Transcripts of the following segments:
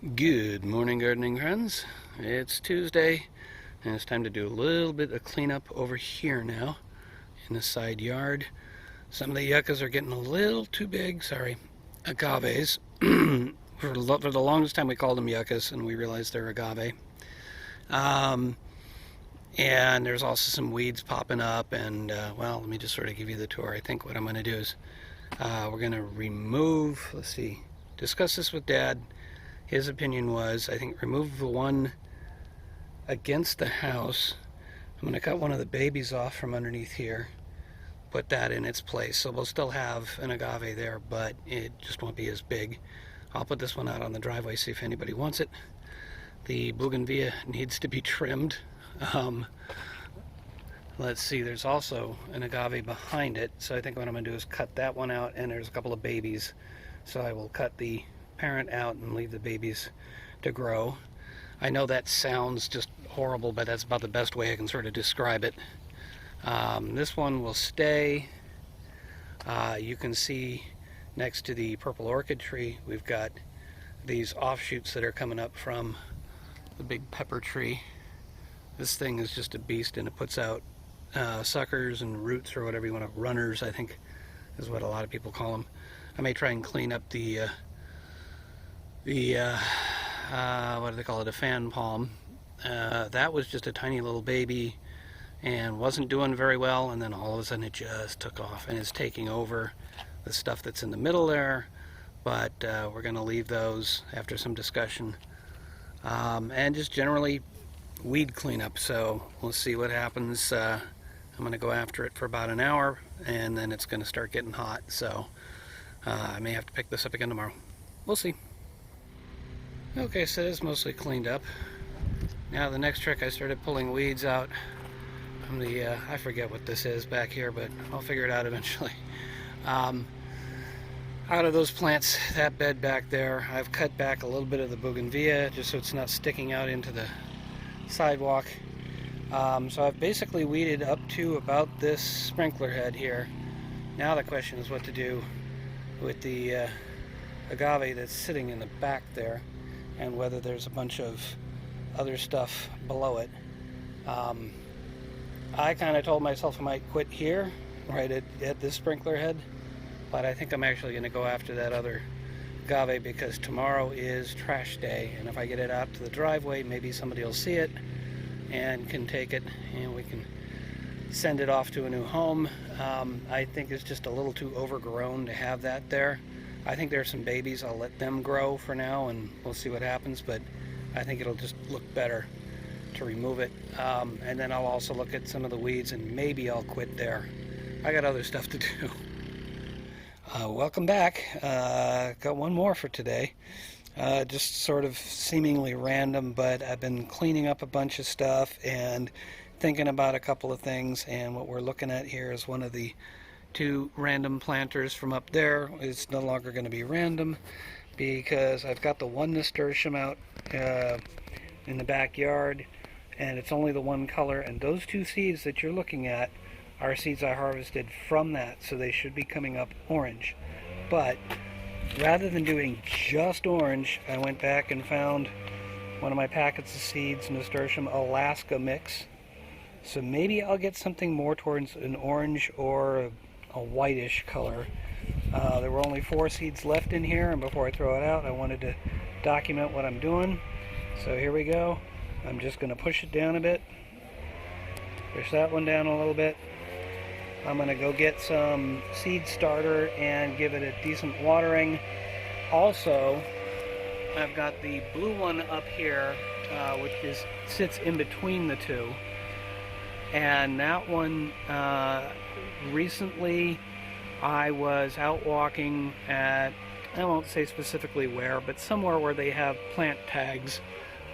Good morning, gardening friends. It's Tuesday, and it's time to do a little bit of cleanup over here now in the side yard. Some of the yuccas are getting a little too big. Sorry, agaves. For the longest time, we called them yuccas, and we realized they're agave. Um, and there's also some weeds popping up, and well, let me just sort of give you the tour. I think what I'm going to do is we're going to remove, let's see, discuss this with Dad. His opinion was, I think, remove the one against the house. I'm going to cut one of the babies off from underneath here, put that in its place. So we'll still have an agave there, but it just won't be as big. I'll put this one out on the driveway, see if anybody wants it. The bougainvillea needs to be trimmed. Let's see, there's also an agave behind it. So I think what I'm going to do is cut that one out, and there's a couple of babies. So I will cut the parent out and leave the babies to grow. I know that sounds just horrible, but that's about the best way I can sort of describe it. This one will stay. You can see next to the purple orchid tree, we've got these offshoots that are coming up from the big pepper tree. This thing is just a beast, and it puts out suckers and roots, or whatever you want to, runners, I think is what a lot of people call them. I may try and clean up the what do they call it, a fan palm. That was just a tiny little baby and wasn't doing very well, and then all of a sudden it just took off and is taking over the stuff that's in the middle there, but we're going to leave those after some discussion, and just generally weed cleanup. So we'll see what happens. I'm going to go after it for about an hour, and then it's going to start getting hot, so I may have to pick this up again tomorrow. We'll see. Okay, so it's mostly cleaned up. Now the next trick, I started pulling weeds out from the, I forget what this is back here, but I'll figure it out eventually. Out of those plants, that bed back there, I've cut back a little bit of the bougainvillea just so it's not sticking out into the sidewalk. So I've basically weeded up to about this sprinkler head here. Now the question is what to do with the agave that's sitting in the back there, and whether there's a bunch of other stuff below it. I kind of told myself I might quit here, right at this sprinkler head, but I think I'm actually going to go after that other agave, because tomorrow is trash day, and if I get it out to the driveway, maybe somebody will see it and can take it, and we can send it off to a new home. I think it's just a little too overgrown to have that there. I think there are some babies. I'll let them grow for now, and we'll see what happens, but I think it'll just look better to remove it. And then I'll also look at some of the weeds, and maybe I'll quit there. I got other stuff to do. Welcome back. Got one more for today. Just sort of seemingly random, but I've been cleaning up a bunch of stuff and thinking about a couple of things, and what we're looking at here is one of the two random planters from up there. It's no longer going to be random, because I've got the one nasturtium out in the backyard, and it's only the one color, and those two seeds that you're looking at are seeds I harvested from that, so they should be coming up orange. But rather than doing just orange, I went back and found one of my packets of seeds, nasturtium Alaska mix. So maybe I'll get something more towards an orange or a whitish color. There were only 4 seeds left in here, and before I throw it out, I wanted to document what I'm doing. So here we go. I'm just going to push it down a bit. Push that one down a little bit. I'm going to go get some seed starter and give it a decent watering. Also, I've got the blue one up here, which sits in between the two. And that one, recently I was out walking at, I won't say specifically where, but somewhere where they have plant tags.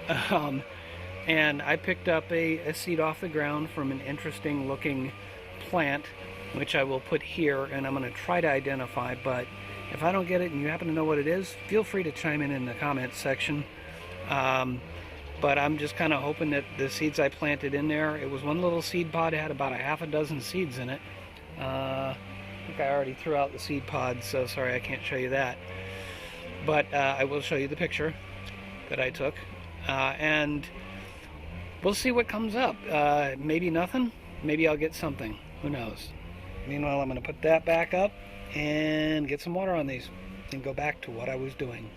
And I picked up a seed off the ground from an interesting looking plant, which I will put here, and I'm going to try to identify, but if I don't get it and you happen to know what it is, feel free to chime in the comments section. But I'm just kind of hoping that the seeds I planted in there, it was one little seed pod, it had about a half a dozen seeds in it. I think I already threw out the seed pod, so sorry I can't show you that. But I will show you the picture. that I took, and we'll see what comes up. Maybe nothing, maybe I'll get something, who knows. Meanwhile, I'm going to put that back up and get some water on these and go back to what I was doing.